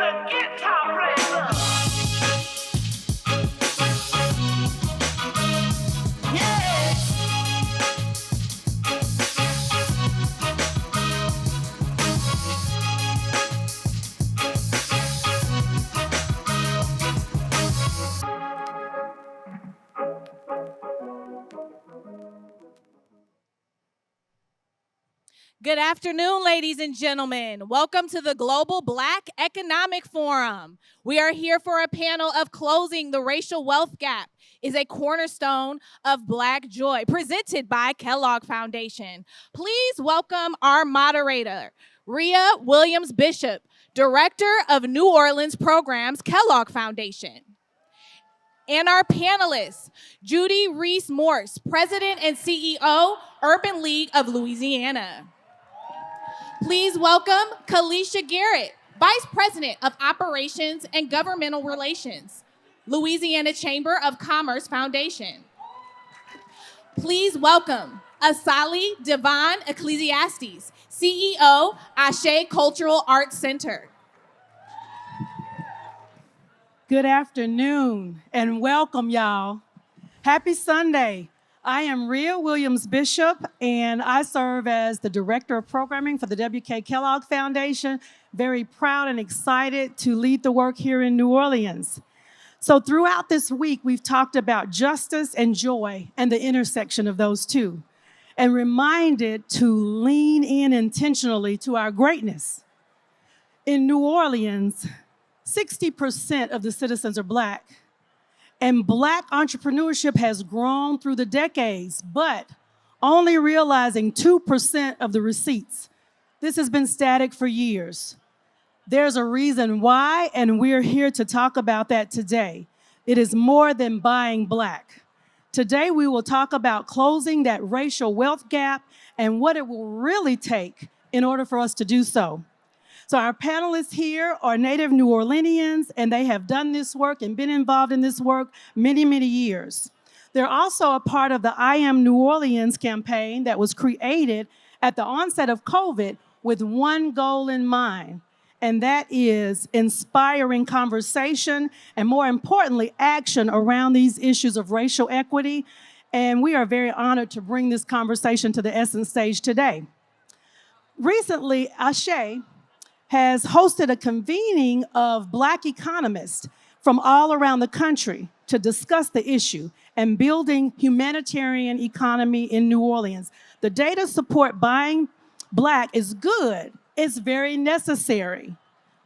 the guitar player. Yeah. Good afternoon, ladies and gentlemen. Welcome to the Global Black Economic Forum. We are here for a panel of Closing the Racial Wealth Gap is a cornerstone of Black joy, presented by Kellogg Foundation. Please welcome our moderator, Rhea Williams Bishop, Director of New Orleans Programs, Kellogg Foundation. And our panelists, Judy Reese Morse, President and CEO, Urban League of Louisiana. Please welcome Kalisha Garrett, Vice President of Operations and Governmental Relations, Louisiana Chamber of Commerce Foundation. Please welcome Asali Devon Ecclesiastes, CEO, Ashé Cultural Arts Center. Good afternoon and welcome, y'all. Happy Sunday. I am Rhea Williams Bishop, and I serve as the Director of Programming for the W.K. Kellogg Foundation. Very proud and excited to lead the work here in New Orleans. So throughout this week, we've talked about justice and joy and the intersection of those two, and reminded to lean in intentionally to our greatness. In New Orleans, 60% of the citizens are Black. And Black entrepreneurship has grown through the decades, but only realizing 2% of the receipts. This has been static for years. There's a reason why, and we're here to talk about that today. It is more than buying Black. Today, we will talk about closing that racial wealth gap and what it will really take in order for us to do so. So our panelists here are native New Orleanians, and they have done this work and been involved in this work many, many years. They're also a part of the I Am New Orleans campaign that was created at the onset of COVID with one goal in mind, and that is inspiring conversation and, more importantly, action around these issues of racial equity. And we are very honored to bring this conversation to the Essence stage today. Recently, Ashé has hosted a convening of Black economists from all around the country to discuss the issue and building humanitarian economy in New Orleans. The data support buying Black is good. It's very necessary,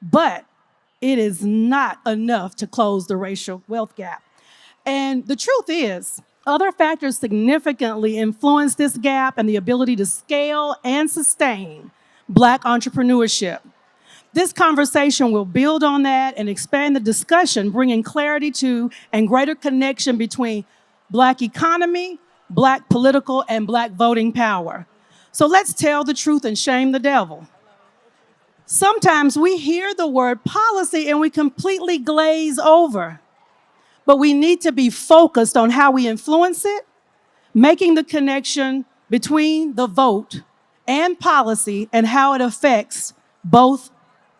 but it is not enough to close the racial wealth gap. And the truth is, other factors significantly influence this gap and the ability to scale and sustain Black entrepreneurship. This conversation will build on that and expand the discussion, bringing clarity to and greater connection between Black economy, Black political, and Black voting power. So let's tell the truth and shame the devil. Sometimes we hear the word policy and we completely glaze over, but we need to be focused on how we influence it, making the connection between the vote and policy and how it affects both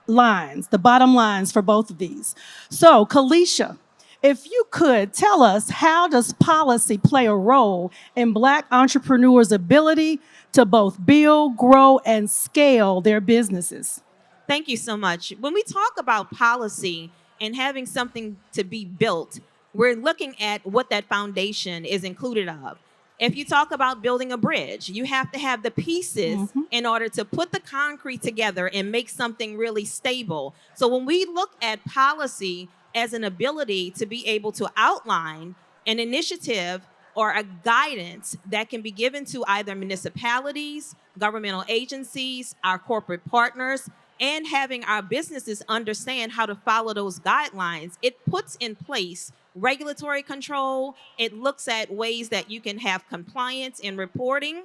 lines, the bottom lines for both of these. So, Kalisha, if you could tell us, how does policy play a role in Black entrepreneurs' ability to both build, grow, and scale their businesses? Thank you so much. When we talk about policy and having something to be built, we're looking at what that foundation is included of. If you talk about building a bridge, you have to have the pieces in order to put the concrete together and make something really stable. So when we look at policy as an ability to be able to outline an initiative or a guidance that can be given to either municipalities, governmental agencies, our corporate partners, and having our businesses understand how to follow those guidelines, it puts in place regulatory control. It looks at ways that you can have compliance in reporting.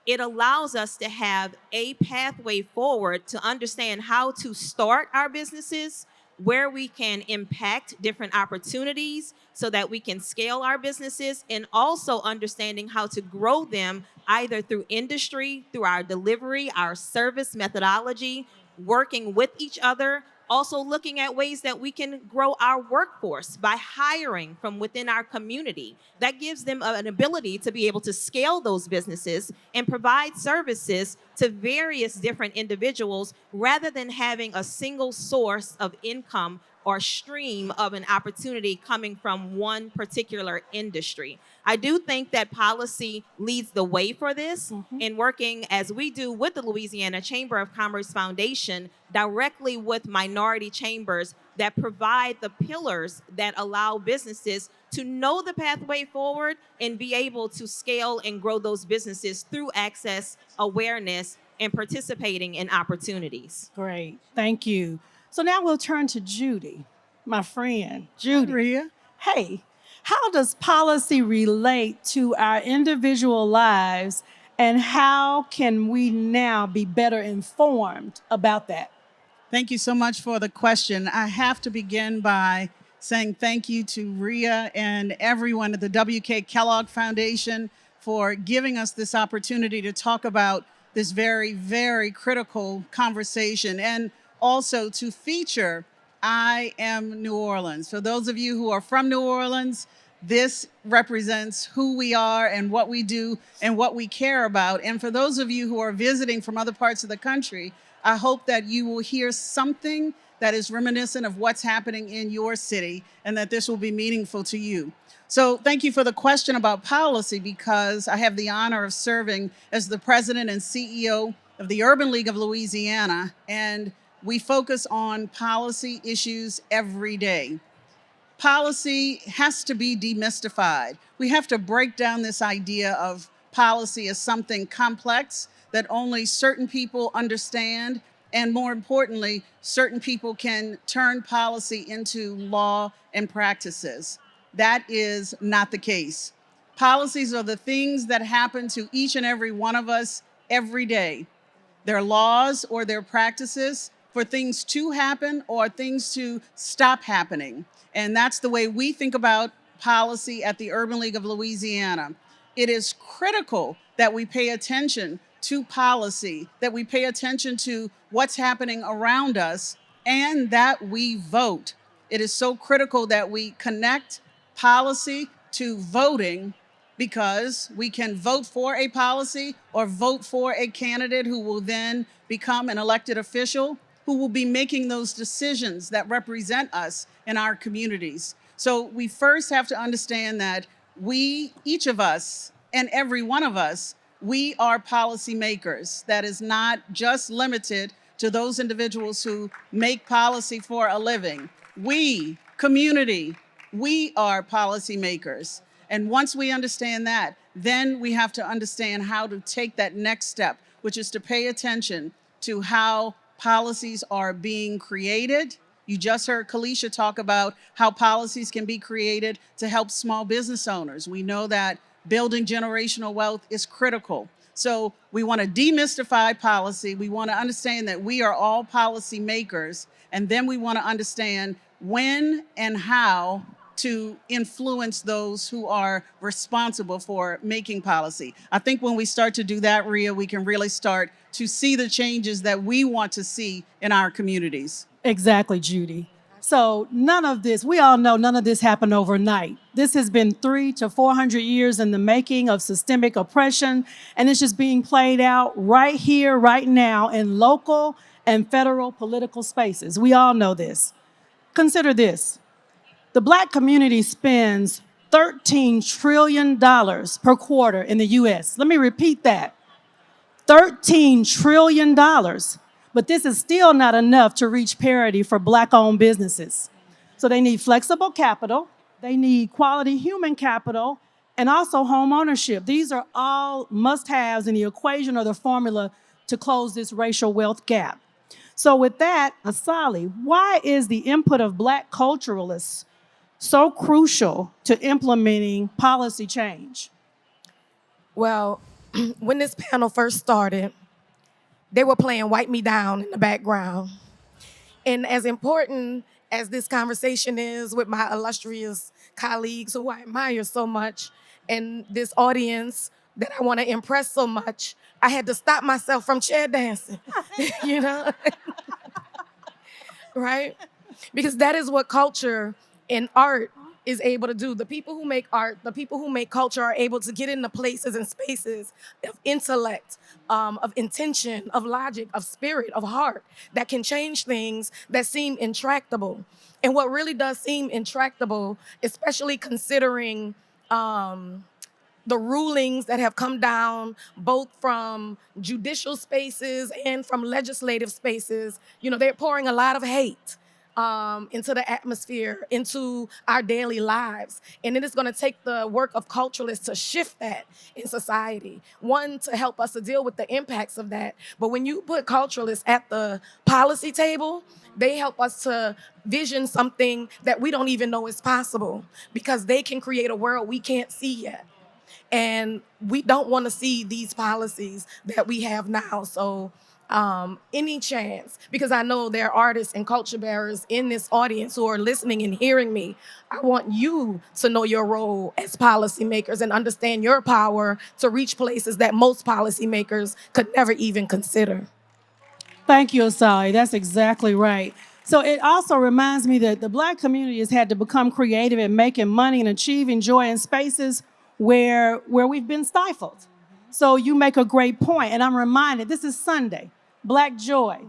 It allows us to have a pathway forward to understand how to start our businesses, where we can impact different opportunities so that we can scale our businesses, and also understanding how to grow them either through industry, through our delivery, our service methodology, working with each other, Also looking at ways that we can grow our workforce by hiring from within our community. That gives them an ability to be able to scale those businesses and provide services to various different individuals rather than having a single source of income or stream of an opportunity coming from one particular industry. I do think that policy leads the way for this in working as we do with the Louisiana Chamber of Commerce Foundation directly with minority chambers that provide the pillars that allow businesses to know the pathway forward and be able to scale and grow those businesses through access, awareness, and participating in opportunities. Great. Thank you. So now we'll turn to Judy, my friend. Judy. Rhea. Hey, how does policy relate to our individual lives, and how can we now be better informed about that? Thank you so much for the question. I have to begin by saying thank you to Rhea and everyone at the WK Kellogg Foundation for giving us this opportunity to talk about this very, very critical conversation, and also to feature I Am New Orleans. For those of you who are from New Orleans, this represents who we are and what we do and what we care about. And for those of you who are visiting from other parts of the country, I hope that you will hear something that is reminiscent of what's happening in your city and that this will be meaningful to you. So thank you for the question about policy, because I have the honor of serving as the president and CEO of the Urban League of Louisiana, and we focus on policy issues every day. Policy has to be demystified. We have to break down this idea of policy as something complex that only certain people understand, and more importantly, certain people can turn policy into law and practices. That is not the case. Policies are the things that happen to each and every one of us every day. They're laws or they're practices for things to happen or things to stop happening. And that's the way we think about policy at the Urban League of Louisiana. It is critical that we pay attention to policy, that we pay attention to what's happening around us, and that we vote. It is so critical that we connect policy to voting, because we can vote for a policy or vote for a candidate who will then become an elected official who will be making those decisions that represent us in our communities. So we first have to understand that we, each of us, and every one of us, we are policymakers. That is not just limited to those individuals who make policy for a living. We, community, we are policymakers. And once we understand that, then we have to understand how to take that next step, which is to pay attention to how policies are being created. You just heard Kalisha talk about how policies can be created to help small business owners. We know that building generational wealth is critical. So we want to demystify policy. We want to understand that we are all policy makers. And then we want to understand when and how to influence those who are responsible for making policy. I think when we start to do that, Rhea, we can really start to see the changes that we want to see in our communities. Exactly, Judy. So none of this, we all know none of this happened overnight. This has been 300 to 400 years in the making of systemic oppression, and it's just being played out right here, right now, in local and federal political spaces. We all know this. Consider this. The Black community spends $13 trillion per quarter in the U.S. Let me repeat that. $13 trillion. But this is still not enough to reach parity for Black-owned businesses. So they need flexible capital, they need quality human capital, and also home ownership. These are all must-haves in the equation or the formula to close this racial wealth gap. So with that, Asali, why is the input of Black culturalists so crucial to implementing policy change? Well, when this panel first started, they were playing Wipe Me Down in the background. And as important as this conversation is with my illustrious colleagues who I admire so much, and this audience that I want to impress so much, I had to stop myself from chair dancing, you know? right? Because that is what culture and art is able to do. The people who make art, the people who make culture are able to get into places and spaces of intellect, of intention, of logic, of spirit, of heart that can change things that seem intractable. And what really does seem intractable, especially considering the rulings that have come down both from judicial spaces and from legislative spaces, they're pouring a lot of hate into the atmosphere, into our daily lives. And it is going to take the work of culturalists to shift that in society. One, to help us to deal with the impacts of that. But when you put culturalists at the policy table, they help us to vision something that we don't even know is possible because they can create a world we can't see yet. And we don't want to see these policies that we have now. So any chance, because I know there are artists and culture bearers in this audience who are listening and hearing me, I want you to know your role as policymakers and understand your power to reach places that most policymakers could never even consider. Thank you, Asali. That's exactly right. So it also reminds me that the Black community has had to become creative in making money and achieving joy in spaces where we've been stifled. So you make a great point, and I'm reminded this is Sunday, Black Joy.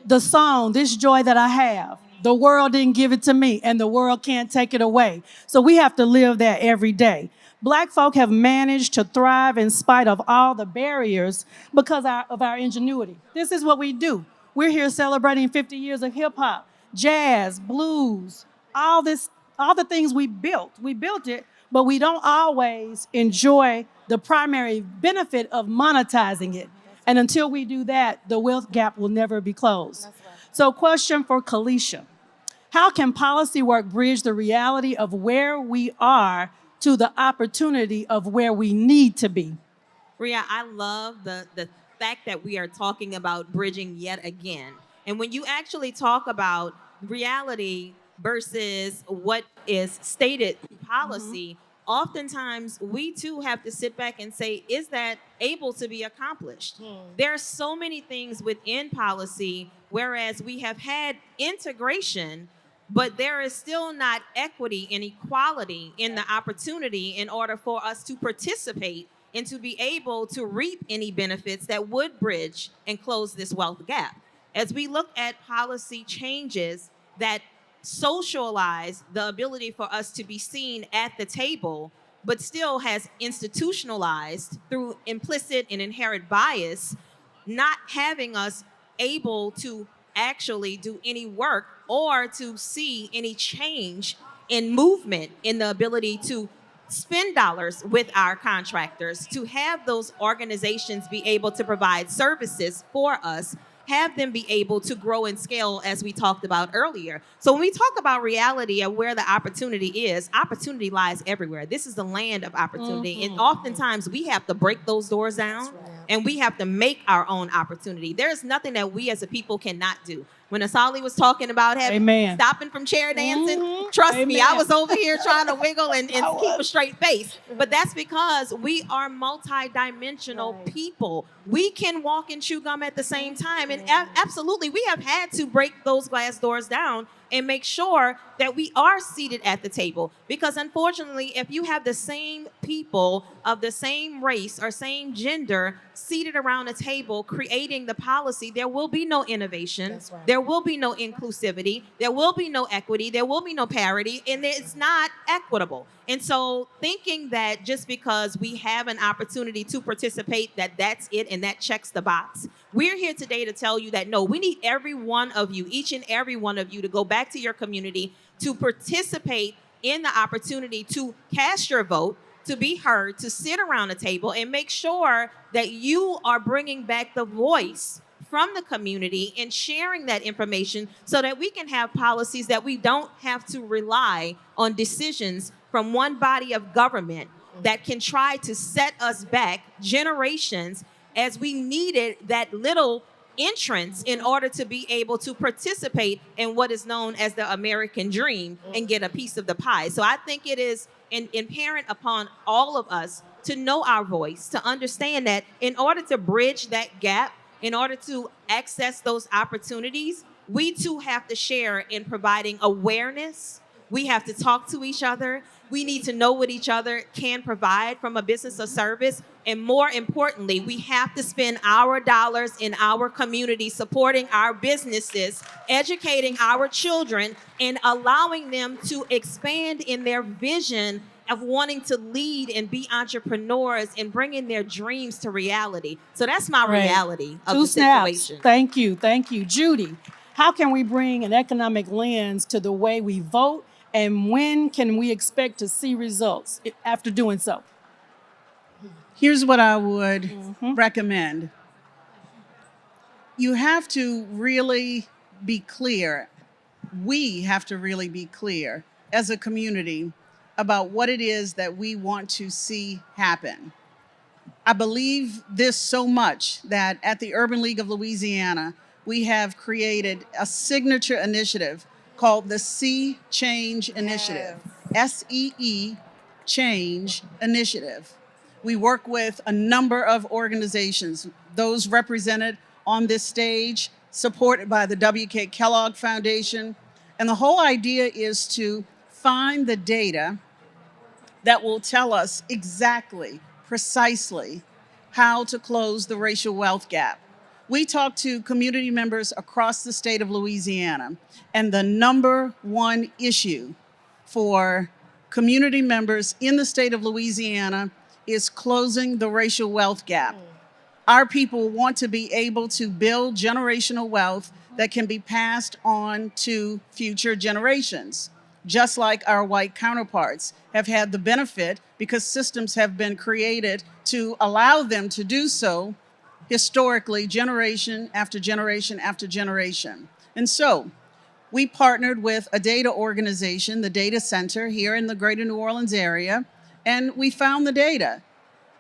The song, This Joy That I Have, the world didn't give it to me, and the world can't take it away. So we have to live that every day. Black folk have managed to thrive in spite of all the barriers because of our ingenuity. This is what we do. We're here celebrating 50 years of hip hop, jazz, blues, all the things we built. We built it, but we don't always enjoy the primary benefit of monetizing it. And until we do that, the wealth gap will never be closed. So question for Kalisha. How can policy work bridge the reality of where we are to the opportunity of where we need to be? Ria, I love the fact that we are talking about bridging yet again. And when you actually talk about reality versus what is stated in policy, oftentimes we too have to sit back and say, is that able to be accomplished? There are so many things within policy, whereas we have had integration, but there is still not equity and equality in the opportunity in order for us to participate and to be able to reap any benefits that would bridge and close this wealth gap. As we look at policy changes that socialize the ability for us to be seen at the table, but still has institutionalized through implicit and inherent bias, not having us able to actually do any work or to see any change in movement in the ability to spend dollars with our contractors, to have those organizations be able to provide services for us, have them be able to grow and scale as we talked about earlier. So when we talk about reality and where the opportunity is, opportunity lies everywhere. This is the land of opportunity. And oftentimes we have to break those doors down and we have to make our own opportunity. There's nothing that we as a people cannot do. When Asali was talking about stopping from chair dancing, trust me, I was over here trying to wiggle and keep a straight face. But that's because we are multi-dimensional people. We can walk and chew gum at the same time. And absolutely, we have had to break those glass doors down and make sure that we are seated at the table. Because unfortunately, if you have the same people of the same race or same gender seated around a table creating the policy, there will be no innovation. There will be no inclusivity. There will be no equity. There will be no parity. And it's not equitable. And so thinking that just because we have an opportunity to participate, that's it and that checks the box. We're here today to tell you that no, we need every one of you, each and every one of you, to go back to your community, to participate in the opportunity to cast your vote, to be heard, to sit around a table and make sure that you are bringing back the voice from the community and sharing that information so that we can have policies that we don't have to rely on decisions from one body of government that can try to set us back generations, as we needed that little entrance in order to be able to participate in what is known as the American dream and get a piece of the pie. So I think it is inherent upon all of us to know our voice, to understand that in order to bridge that gap, in order to access those opportunities, we too have to share in providing awareness. We have to talk to each other. We need to know what each other can provide from a business or service. And more importantly, we have to spend our dollars in our community supporting our businesses, educating our children, and allowing them to expand in their vision of wanting to lead and be entrepreneurs and bringing their dreams to reality. So that's my Right. reality of Two the snaps. situation. Thank you. Thank you. Judy, how can we bring an economic lens to the way we vote, and when can we expect to see results after doing so? Here's what I would recommend. You have to really be clear. We have to really be clear as a community about what it is that we want to see happen. I believe this so much that at the Urban League of Louisiana, we have created a signature initiative called the See Change Initiative, SEE Change Initiative. We work with a number of organizations, those represented on this stage, supported by the W.K. Kellogg Foundation. And the whole idea is to find the data that will tell us exactly, precisely, how to close the racial wealth gap. We talk to community members across the state of Louisiana, and the number one issue for community members in the state of Louisiana is closing the racial wealth gap. Our people want to be able to build generational wealth that can be passed on to future generations, just like our white counterparts have had the benefit because systems have been created to allow them to do so historically, generation after generation after generation. And so we partnered with a data organization, the Data Center here in the greater New Orleans area, and we found the data.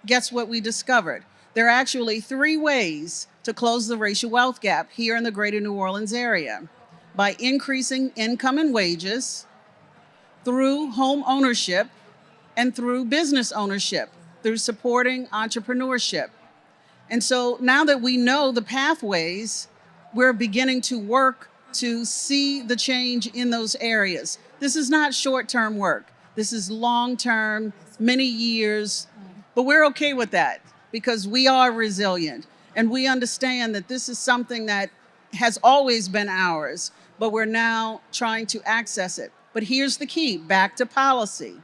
Guess what we discovered? There are actually 3 ways to close the racial wealth gap here in the greater New Orleans area: by increasing income and wages, through home ownership, and through business ownership, through supporting entrepreneurship. And so now that we know the pathways, we're beginning to work to see the change in those areas. This is not short-term work. This is long-term, many years, but we're okay with that because we are resilient and we understand that this is something that has always been ours, but we're now trying to access it. But here's the key, back to policy.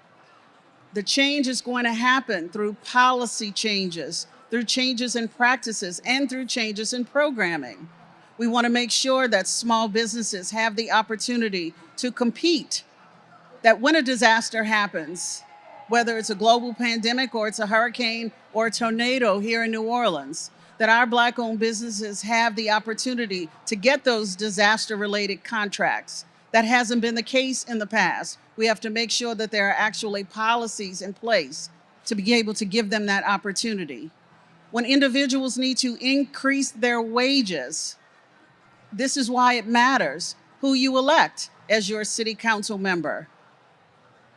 The change is going to happen through policy changes, through changes in practices, and through changes in programming. We want to make sure that small businesses have the opportunity to compete, that when a disaster happens, whether it's a global pandemic or it's a hurricane or a tornado here in New Orleans, that our Black-owned businesses have the opportunity to get those disaster-related contracts. That hasn't been the case in the past. We have to make sure that there are actually policies in place to be able to give them that opportunity. When individuals need to increase their wages, this is why it matters who you elect as your city council member,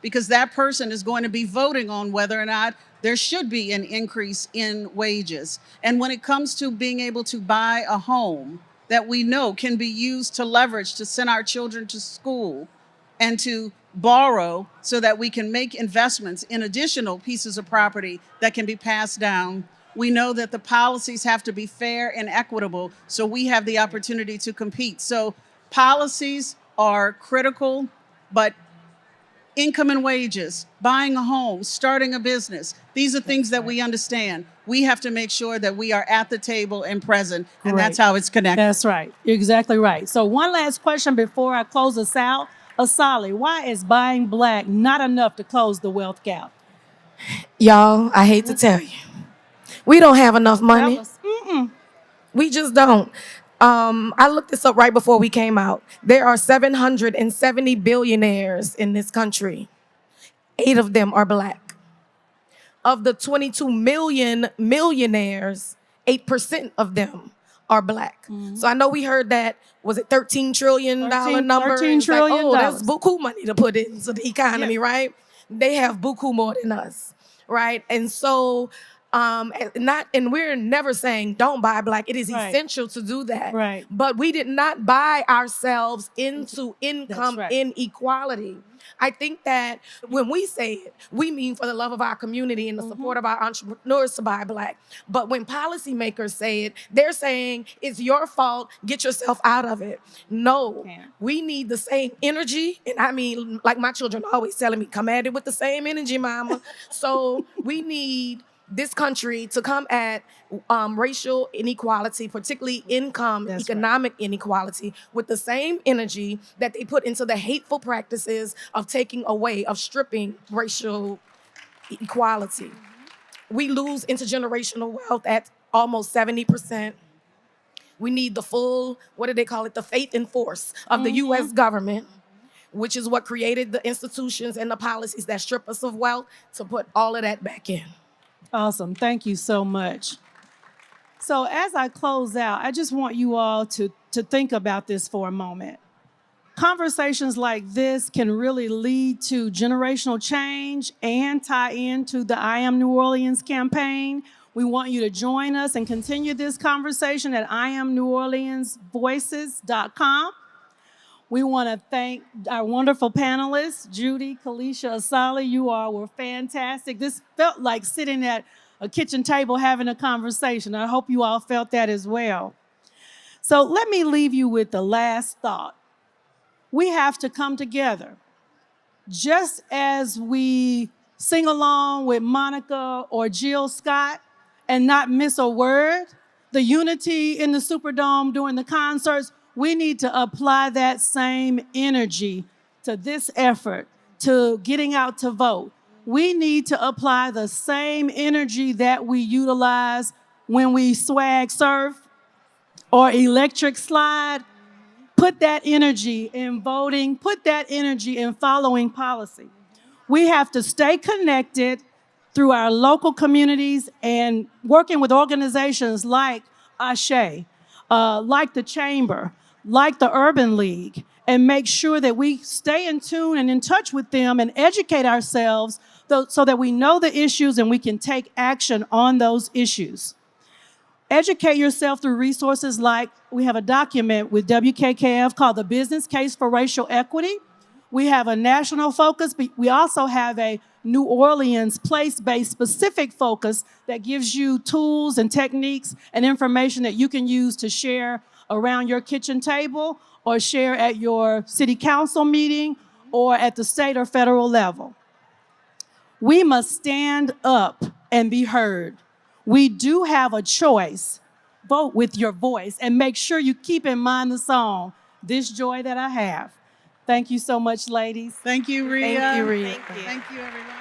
because that person is going to be voting on whether or not there should be an increase in wages. And when it comes to being able to buy a home that we know can be used to leverage to send our children to school and to borrow so that we can make investments in additional pieces of property that can be passed down, we know that the policies have to be fair and equitable so we have the opportunity to compete. So policies are critical, but income and wages, buying a home, starting a business, these are things that we understand. We have to make sure that we are at the table and present, and that's how it's connected. That's right. You're exactly right. So one last question before I close us out. Asali, why is buying Black not enough to close the wealth gap? Y'all, I hate to tell you, we don't have enough money. Tell us. We just don't. I looked this up right before we came out. There are 770 billionaires in this country. 8 of them are Black. Of the 22 million millionaires, 8% of them are Black. So I know we heard that, was it $13 trillion number? $13 trillion. Oh, that's buku money to put into the economy, right? They have buku more than us, right? And so And we're never saying don't buy black. It is Right. essential to do that. Right. But we did not buy ourselves into income right. inequality. I think that when we say it, we mean for the love of our community and the support of our entrepreneurs to buy black. But when policymakers say it, they're saying it's your fault, get yourself out of it. No, we need the same energy. And I mean, like my children always telling me, come at it with the same energy, mama. So we need this country to come at racial inequality, particularly income, economic inequality, with the same energy that they put into the hateful practices of taking away, of stripping racial equality. We lose intergenerational wealth at almost 70%. We need the full, what do they call it, the faith and force of the U.S. government, which is what created the institutions and the policies that strip us of wealth, to put all of that back in. Awesome. Thank you so much. So as I close out, I just want you all to think about this for a moment. Conversations like this can really lead to generational change and tie into the I Am New Orleans campaign. We want you to join us and continue this conversation at IamNewOrleansVoices.com. We want to thank our wonderful panelists, Judy, Kalisha, Asali. You all were fantastic. This felt like sitting at a kitchen table having a conversation. I hope you all felt that as well. So let me leave you with the last thought. We have to come together. Just as we sing along with Monica or Jill Scott and not miss a word, the unity in the Superdome during the concerts, we need to apply that same energy to this effort, to getting out to vote. We need to apply the same energy that we utilize when we swag surf or electric slide. Put that energy in voting, put that energy in following policy. We have to stay connected through our local communities and working with organizations like Ashé, like the Chamber, like the Urban League, and make sure that we stay in tune and in touch with them and educate ourselves so that we know the issues and we can take action on those issues. Educate yourself through resources like we have a document with WKKF called The Business Case for Racial Equity. We have a national focus, but we also have a New Orleans place-based specific focus that gives you tools and techniques and information that you can use to share around your kitchen table or share at your city council meeting or at the state or federal level. We must stand up and be heard. We do have a choice. Vote with your voice and make sure you keep in mind the song, This Joy That I Have. Thank you so much, ladies. Thank you, Rhea. Thank you, Rhea. Thank you. Thank you, everyone.